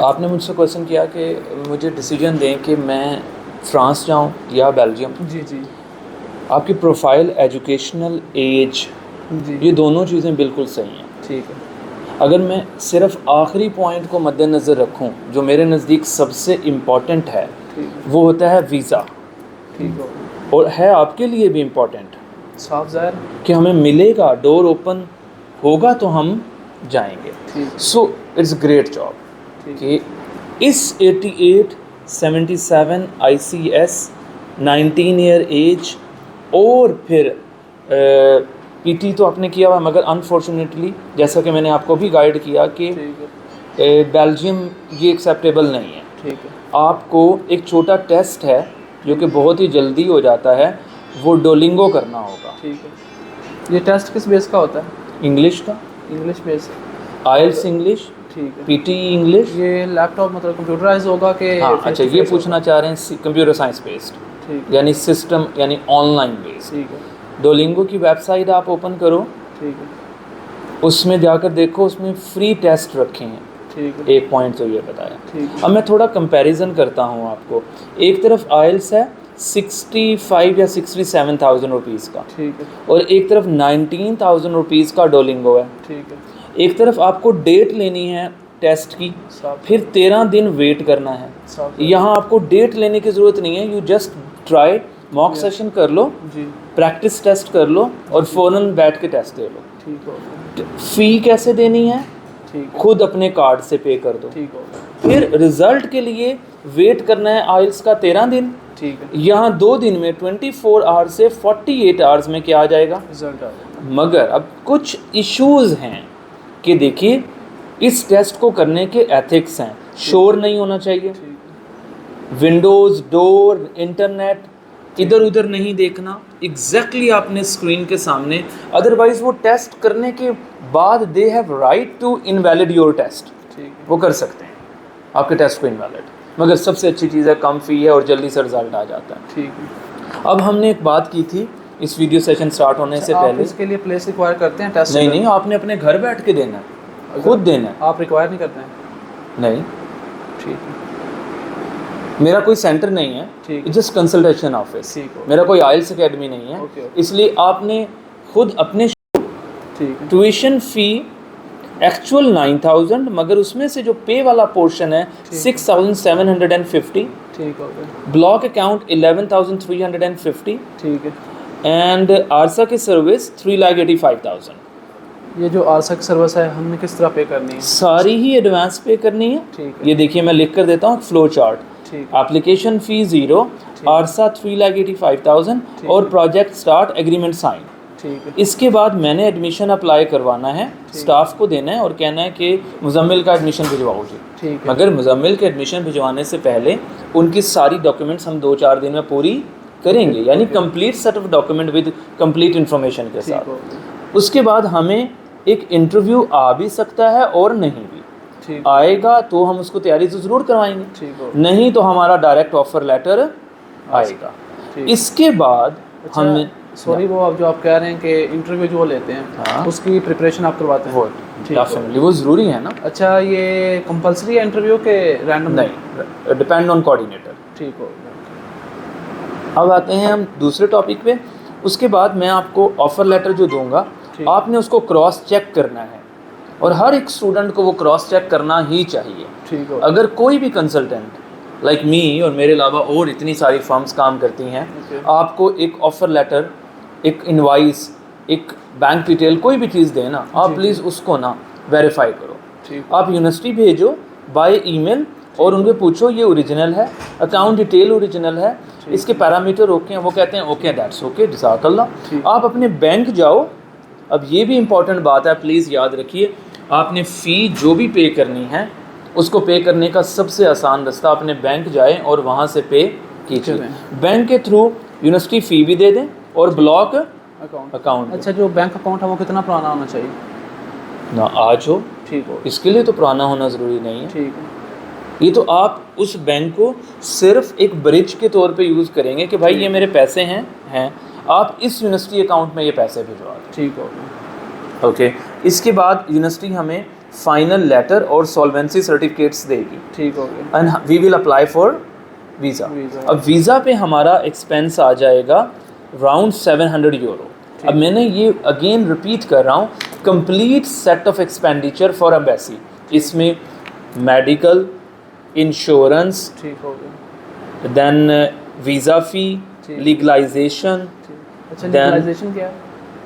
आपने मुझसे क्वेश्चन किया कि मुझे डिसीजन दें कि मैं फ़्रांस जाऊं या बेल्जियम। जी जी आपकी प्रोफाइल, एजुकेशनल, एज, जी। ये दोनों चीज़ें बिल्कुल सही हैं। ठीक है। अगर मैं सिर्फ आखिरी पॉइंट को मद्देनज़र रखूं जो मेरे नज़दीक सबसे इम्पॉर्टेंट है, ठीक है। वो होता है वीज़ा, ठीक हो। और है आपके लिए भी इम्पॉर्टेंट साफ ज़ाहिर। कि हमें मिलेगा, डोर ओपन होगा तो हम जाएंगे। ठीक। सो इट्स ग्रेट जॉब ठीक। कि इस 88, 77 ICS, 19 ईयर एज, और फिर पीटी तो आपने किया हुआ, मगर अनफॉर्चुनेटली जैसा कि मैंने आपको भी गाइड किया कि ठीक है। बेल्जियम ये एक्सेप्टेबल नहीं है। ठीक है। आपको एक छोटा टेस्ट है जो कि बहुत ही जल्दी हो जाता है, वो डोलिंगो करना होगा। ठीक है। ये टेस्ट किस बेस का होता है? इंग्लिश का, इंग्लिश बेस। आइल्स इंग्लिश, ठीक है। PT English. ये लैपटॉप मतलब कंप्यूटराइज होगा कि हाँ, face अच्छा, to ये face पूछना होगा? चाह रहे हैं कंप्यूटर साइंस बेस्ड, ठीक है। यानी सिस्टम, यानी ऑनलाइन बेस्ड। ठीक है। डोलिंगो की वेबसाइट आप ओपन करो, ठीक है। उसमें जाकर देखो, उसमें फ्री टेस्ट रखे हैं। ठीक है। एक पॉइंट तो ये बताया। ठीक है। अब मैं थोड़ा कंपैरिजन करता हूँ आपको। एक तरफ आइल्स है 65 या 67,000 रुपीज़ का, ठीक है। और एक तरफ 19,000 रुपीज़ का डोलिंगो है। ठीक है। एक तरफ आपको डेट लेनी है टेस्ट की, साफ। फिर 13 दिन वेट करना है। साफ। यहाँ आपको डेट लेने की ज़रूरत नहीं है, you just try, mock session कर लो, जी। प्रैक्टिस टेस्ट कर लो, और फ़ौरन बैठ के टेस्ट दे लो। ठीक हो गया। फ़ी कैसे देनी है? ठीक है। खुद अपने कार्ड से पे कर दो। ठीक हो गया। फिर रिज़ल्ट के लिए वेट करना है आइल्स का 13 दिन। ठीक है। यहाँ 2 दिन में 24 आवर्स से 48 आवर्स में क्या आ जाएगा? रिजल्ट आ गया। मगर अब कुछ इश्यूज़ हैं कि देखिए, इस टेस्ट को करने के एथिक्स हैं। शोर नहीं होना चाहिए, ठीक है। विंडोज़, डोर, इंटरनेट इधर उधर नहीं देखना, एग्जैक्टली आपने स्क्रीन के सामने। अदरवाइज वो टेस्ट करने के बाद they have right to invalid your test. ठीक है। वो कर सकते हैं आपके टेस्ट को इनवैलिड, मगर सबसे अच्छी चीज़ है कम फ़ी है और जल्दी से रिजल्ट आ जाता है। ठीक है। अब हमने एक बात की थी इस वीडियो सेशन स्टार्ट होने से आप पहले। इसके लिए प्लेस रिक्वायर करते हैं टेस्ट? नहीं, आपने अपने घर बैठ के देना है, खुद देना है। आप रिक्वायर नहीं करते हैं? नहीं, ठीक है। मेरा कोई सेंटर नहीं है, ठीक है। Just consultation office. ठीक हो। मेरा कोई आइल्स एकेडमी नहीं है। ओके। इसलिए आपने खुद अपने ठीक है। ट्यूशन फ़ी एक्चुअल 9,000, मगर उसमें से जो पे वाला पोर्शन है 6,750, ठीक हो गया। ब्लॉक अकाउंट 11,350, ठीक है। एंड आरसा की सर्विस 3,85,000। ये जो आरसा की सर्विस है हमने किस तरह पे करनी है? सारी ही एडवांस पे करनी है। ठीक है। ये देखिए, मैं लिख कर देता हूँ फ्लो चार्ट। ठीक। एप्लीकेशन फ़ी 0, आरसा 3,85,000, और प्रोजेक्ट स्टार्ट, एग्रीमेंट साइन। ठीक है। इसके बाद मैंने एडमिशन अप्लाई करवाना है, स्टाफ को देना है और कहना है कि मुजम्मिल का एडमिशन भिजवाओ जी। ठीक है। मगर मुजम्मिल के एडमिशन भिजवाने से पहले उनकी सारी डॉक्यूमेंट्स हम 2-4 दिन में पूरी करेंगे, यानी complete set of document with complete information के ठीक हो साथ। गया। उसके बाद हमें एक इंटरव्यू आ भी सकता है और नहीं भी। ठीक। आएगा तो हम उसको तैयारी तो ज़रूर करवाएंगे, ठीक हो। नहीं तो हमारा डायरेक्ट ऑफर लेटर आएगा। ठीक। इसके बाद अच्छा, हमें सॉरी, वो आप जो आप कह रहे हैं कि इंटरव्यू जो लेते हैं, हाँ, उसकी प्रिपरेशन आप करवाते हैं? वो ठीक हो। डेफिनेटली वो ज़रूरी है ना। अच्छा, ये कंपलसरी है इंटरव्यू के रैंडम? नहीं, डिपेंड ऑन कोऑर्डिनेटर। ठीक हो। अब आते हैं हम दूसरे टॉपिक पे। उसके बाद मैं आपको ऑफ़र लेटर जो दूंगा, आपने उसको क्रॉस चेक करना है, और हर एक स्टूडेंट को वो क्रॉस चेक करना ही चाहिए। ठीक हो। अगर कोई भी कंसल्टेंट लाइक मी और मेरे अलावा और इतनी सारी फर्म्स काम करती हैं, आपको एक ऑफ़र लेटर, एक इनवाइस, एक बैंक डिटेल, कोई भी चीज़ देना, आप प्लीज़ उसको ना वेरीफाई करो। ठीक। आप यूनिवर्सिटी भेजो बाय ईमेल और उनके पूछो ये ओरिजिनल है, अकाउंट डिटेल ओरिजिनल है, इसके पैरामीटर ओके हैं, वो कहते हैं ओके, दैट्स ओके, जज़ाकल्लाह। आप अपने बैंक जाओ। अब ये भी इम्पॉर्टेंट बात है, प्लीज़ याद रखिए, आपने फ़ी जो भी पे करनी है उसको पे करने का सबसे आसान रास्ता, अपने बैंक जाएं और वहाँ से पे कीजिए। बैंक के थ्रू यूनिवर्सिटी फ़ी भी दे दें और ब्लॉक अकाउंट। अच्छा, जो बैंक अकाउंट है वो कितना पुराना होना चाहिए? ना आज हो, ठीक हो। इसके लिए तो पुराना होना ज़रूरी नहीं है। ठीक है। ये तो आप उस बैंक को सिर्फ एक ब्रिज के तौर पे यूज़ करेंगे कि भाई ये मेरे पैसे हैं, आप इस यूनिवर्सिटी अकाउंट में ये पैसे भिजवा दें। ठीक हो। ओके। इसके बाद यूनिवर्सिटी हमें फाइनल लेटर और सॉल्वेंसी सर्टिफिकेट्स देगी, ठीक हो गया। And we will apply for visa. अब वीज़ा पे हमारा एक्सपेंस आ जाएगा राउंड 700 यूरो। अब मैंने ये अगेन रिपीट कर रहा हूँ, complete set of expenditure for embassy. इसमें मेडिकल, इंश्योरेंस, ठीक हो गया। देन वीज़ा फ़ी, लीगलाइजेशन, अच्छा, लीगलाइजेशन क्या है?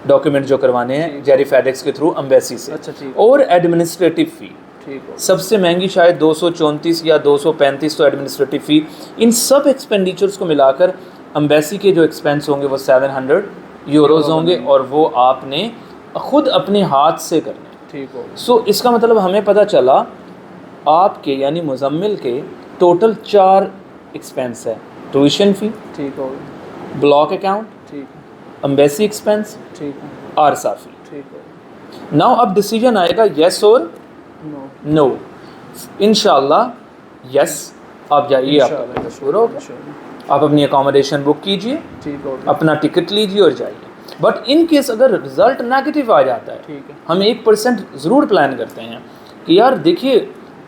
डॉक्यूमेंट जो करवाने हैं जेरी फेडेक्स के थ्रू एम्बेसी से, अच्छा, ठीक। और एडमिनिस्ट्रेटिव फ़ी। ठीक हो। सबसे महंगी शायद 234 या 235 तो एडमिनिस्ट्रेटिव फ़ी। इन सब एक्सपेंडिचर्स को मिलाकर एम्बेसी के जो एक्सपेंस होंगे वो 700 यूरोज़ होंगे, और वो आपने ख़ुद अपने हाथ से करने। ठीक हो। सो इसका मतलब हमें पता चला आपके यानी मुज़म्मिल के टोटल 4 एक्सपेंस है। ट्यूशन फ़ी, ठीक हो गया। ब्लॉक अकाउंट, ठीक एम्बेसी एक्सपेंस, ठीक है। आरसा फ़ी। ठीक हो। नाउ अब डिसीजन आएगा येस और नो। नो। इंशाल्लाह यस, आप जाइए, आपका मशहूर होगा, आप अपनी अकोमोडेशन बुक कीजिए, ठीक हो। अपना टिकट लीजिए और जाइए। बट इन केस अगर रिज़ल्ट नेगेटिव आ जाता है, ठीक है। हम 1% ज़रूर प्लान करते हैं कि यार देखिए,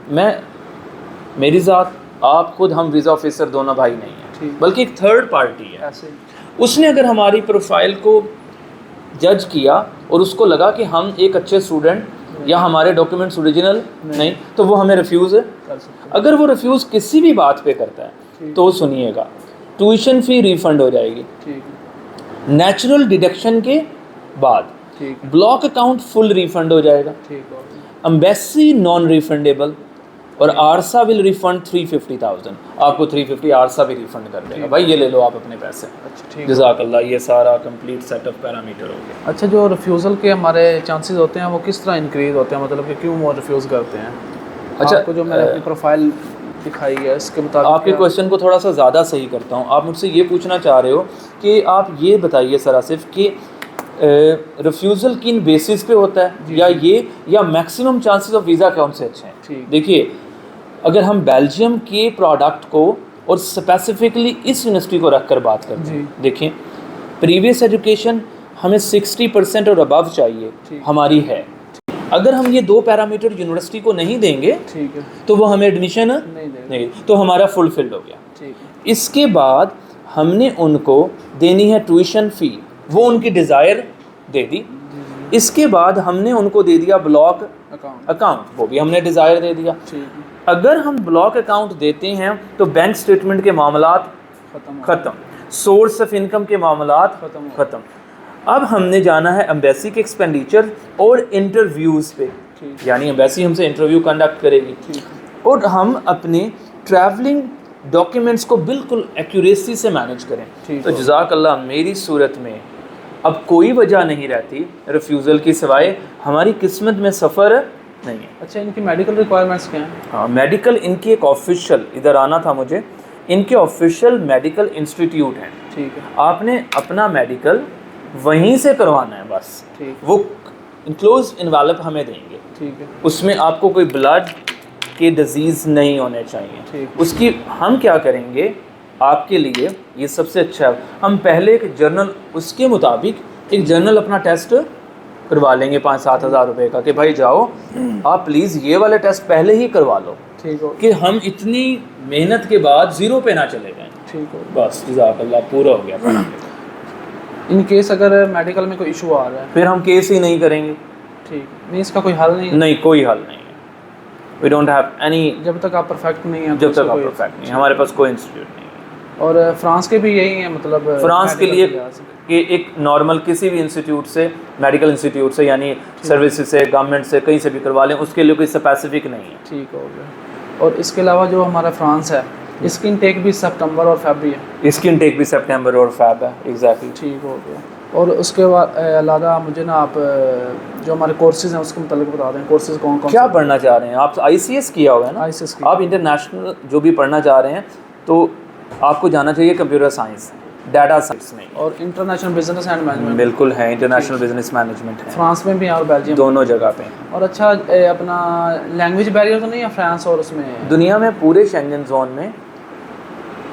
मेरी ज़ात, आप खुद, हम वीज़ा ऑफिसर दोनों भाई नहीं हैं, बल्कि एक थर्ड पार्टी है। ऐसे उसने अगर हमारी प्रोफाइल को जज किया और उसको लगा कि हम एक अच्छे स्टूडेंट या हमारे डॉक्यूमेंट्स ओरिजिनल नहीं, तो वो हमें रिफ्यूज़ कर सकते अगर वो रिफ्यूज़ किसी भी बात पे करता है तो सुनिएगा, ट्यूशन फ़ी रिफ़ंड हो जाएगी। ठीक है। नेचुरल डिडक्शन के बाद ठीक है। ब्लॉक अकाउंट फुल रिफ़ंड हो जाएगा। ठीक हो गया। एम्बेसी नॉन रिफंडेबल, और आरसा विल रिफंड 350,000। आपको 350 आरसा भी रिफंड कर देगा, भाई ये ले लो आप अपने पैसे। अच्छा, ठीक। जज़ाकल्लाह। ये सारा कंप्लीट सेट ऑफ पैरामीटर हो गया। अच्छा, जो रिफ्यूज़ल के हमारे चांसेस होते हैं वो किस तरह इंक्रीज़ होते हैं, मतलब कि क्यों वो रिफ्यूज़ करते हैं? अच्छा, आपको जो मैंने अपनी प्रोफाइल दिखाई है उसके मुताबिक आपके क्वेश्चन को थोड़ा सा ज़्यादा सही करता हूँ। आप मुझसे ये पूछना चाह रहे हो कि आप ये बताइए सर आसिफ कि रिफ्यूज़ल किन बेसिस पे होता है, या ये या मैक्सिमम चांसेस ऑफ वीज़ा कौन से अच्छे हैं? ठीक। देखिए, अगर हम बेल्जियम के प्रोडक्ट को और स्पेसिफिकली इस यूनिवर्सिटी को रख कर बात करते हैं, देखिए प्रीवियस एजुकेशन हमें 60% और अबव चाहिए, हमारी है। अगर हम ये 2 पैरामीटर यूनिवर्सिटी को नहीं देंगे, ठीक है, तो वो हमें एडमिशन नहीं, तो हमारा फुलफिल्ड हो गया। ठीक है। इसके बाद हमने उनको देनी है ट्यूशन फ़ी, वो उनकी डिज़ायर दे दी। इसके बाद हमने उनको दे दिया ब्लॉक अकाउंट, वो भी हमने डिज़ायर दे दिया। ठीक है। अगर हम ब्लॉक अकाउंट देते हैं तो बैंक स्टेटमेंट के मामलात ख़त्म, सोर्स ऑफ इनकम के मामलात ख़त्म। अब हमने जाना है एम्बेसी के एक्सपेंडिचर और इंटरव्यूज़ पे, यानी एम्बेसी हमसे इंटरव्यू कंडक्ट करेगी, और हम अपने ट्रैवलिंग डॉक्यूमेंट्स को बिल्कुल एक्यूरेसी से मैनेज करें। तो जज़ाकल्लाह, मेरी सूरत में अब कोई वजह नहीं रहती रिफ्यूज़ल की, सिवाय हमारी किस्मत में सफ़र नहीं है। अच्छा, इनकी मेडिकल रिक्वायरमेंट्स क्या हैं? हाँ, मेडिकल इनकी एक ऑफिशियल, इधर आना था मुझे, इनके ऑफिशियल मेडिकल इंस्टीट्यूट हैं। ठीक है। आपने अपना मेडिकल वहीं से करवाना है बस। ठीक। वो इनक्लोज इन्वेलप हमें देंगे। ठीक है। उसमें आपको कोई ब्लड के डिजीज़ नहीं होने चाहिए। ठीक। उसकी हम क्या करेंगे आपके लिए, ये सबसे अच्छा है, हम पहले एक जर्नल, उसके मुताबिक एक जर्नल अपना टेस्ट करवा लेंगे 5-7 हज़ार रुपये का, कि भाई जाओ आप प्लीज़ ये वाले टेस्ट पहले ही करवा लो, ठीक हो, कि हम इतनी मेहनत के बाद ज़ीरो पे ना चले जाएं। ठीक हो। बस जज़ाकल्लाह, पूरा हो गया। इन केस अगर मेडिकल में कोई इशू आ रहा है, फिर हम केस ही नहीं करेंगे। ठीक नहीं, इसका कोई हल नहीं? नहीं, कोई हल नहीं है। वी डोंट हैव एनी, जब तक आप परफेक्ट नहीं हैं, जब तक आप परफेक्ट नहीं, हमारे पास कोई इंस्टीट्यूट नहीं है। और फ्रांस के भी यही है, मतलब फ्रांस के लिए कि एक नॉर्मल किसी भी इंस्टीट्यूट से, मेडिकल इंस्टीट्यूट से, यानी सर्विसेज से, गवर्नमेंट से, कहीं से भी करवा लें, उसके लिए कोई स्पेसिफिक नहीं है। ठीक हो गया। और इसके अलावा जो हमारा फ्रांस है, इसकी इनटेक भी सितंबर और फरवरी है? इसकी इनटेक भी सितंबर और फरवरी है, एग्जैक्टली। ठीक हो गया। और उसके बाद अलावा मुझे ना आप जो हमारे कोर्सेज हैं उसके मतलब बता दें, कोर्सेज कौन कौन क्या पढ़ना चाह रहे हैं आप? ICS किया होगा ना? ICS की। आप इंटरनेशनल जो भी पढ़ना चाह रहे हैं तो आपको जाना चाहिए कंप्यूटर साइंस, डाटा साइंस में, और इंटरनेशनल बिजनेस एंड मैनेजमेंट। बिल्कुल है, इंटरनेशनल बिजनेस मैनेजमेंट है, फ्रांस में भी है और बेल्जियम, दोनों जगह पे। और अच्छा अपना लैंग्वेज बैरियर तो नहीं है फ्रांस और उसमें? दुनिया में पूरे शेंगन जोन में,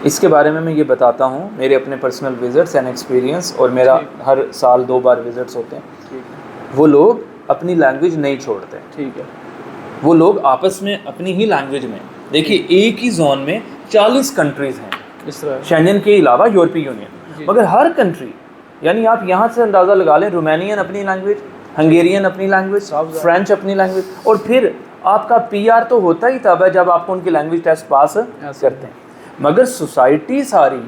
इसके बारे में मैं ये बताता हूँ, मेरे अपने पर्सनल विजिट्स एंड एक्सपीरियंस, और मेरा हर साल 2 बार विजिट्स होते हैं। ठीक है। वो लोग अपनी लैंग्वेज नहीं छोड़ते। ठीक है। वो लोग आपस में अपनी ही लैंग्वेज में, देखिए एक ही जोन में 40 कंट्रीज़ हैं इस तरह शेंजन के अलावा यूरोपीय यूनियन, मगर हर कंट्री, यानी आप यहाँ से अंदाज़ा लगा लें, रोमानियन अपनी लैंग्वेज, हंगेरियन अपनी लैंग्वेज, फ्रेंच अपनी लैंग्वेज, और फिर आपका PR तो होता ही तब है जब आपको उनकी लैंग्वेज टेस्ट पास करते हैं। मगर सोसाइटी सारी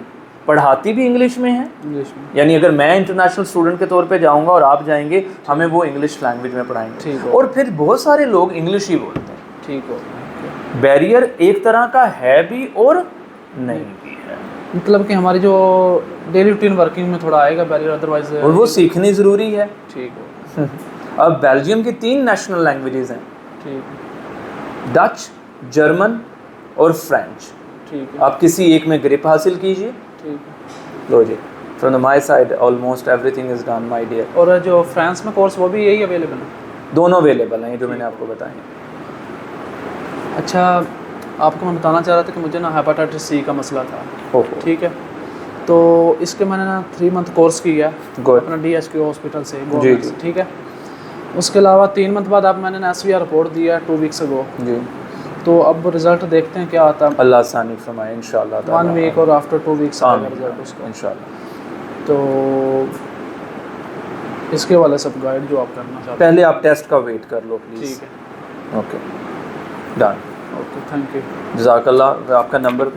पढ़ाती भी इंग्लिश में है, इंग्लिश में, यानी अगर मैं इंटरनेशनल स्टूडेंट के तौर पे जाऊंगा और आप जाएंगे, हमें वो इंग्लिश लैंग्वेज में पढ़ाएंगे, और फिर बहुत सारे लोग इंग्लिश ही बोलते हैं। ठीक हो, बैरियर एक तरह का है भी और नहीं भी है, मतलब कि हमारी जो डेली रूटीन वर्किंग में थोड़ा आएगा बैरियर, अदरवाइज और वो सीखनी ज़रूरी है। ठीक हो। अब बेल्जियम की 3 नेशनल लैंग्वेजेस हैं, ठीक, डच, जर्मन और फ्रेंच। ठीक है, आप किसी एक में ग्रिप हासिल कीजिए। ठीक है। लो जी, from the my side almost everything is done my dear. और जो फ्रांस में कोर्स वो भी यही अवेलेबल है? दोनों अवेलेबल हैं जो मैंने आपको बताए। अच्छा, आपको मैं बताना चाह रहा था कि मुझे ना हेपेटाइटिस C का मसला था। ओहो, ठीक है, तो इसके मैंने ना 3 मंथ कोर्स किया गुड अपना DHQ हॉस्पिटल से, जी गवर्नमेंट जी से। ठीक है, उसके अलावा 3 मंथ बाद अब मैंने ना SVR रिपोर्ट दिया 2 वीक्स अगो, जी। तो अब रिजल्ट देखते हैं क्या आता है। अल्लाह आसानी फरमाए इंशाल्लाह 1 वीक और आफ्टर 2 वीक्स आएगा रिजल्ट उसका इंशाल्लाह। तो इसके वाले सब गाइड जो आप करना चाहते पहले आप टेस्ट का वेट कर लो हैं। प्लीज़। ठीक है, okay, done, okay, thank you. जज़ाकल्लाह। आपका नंबर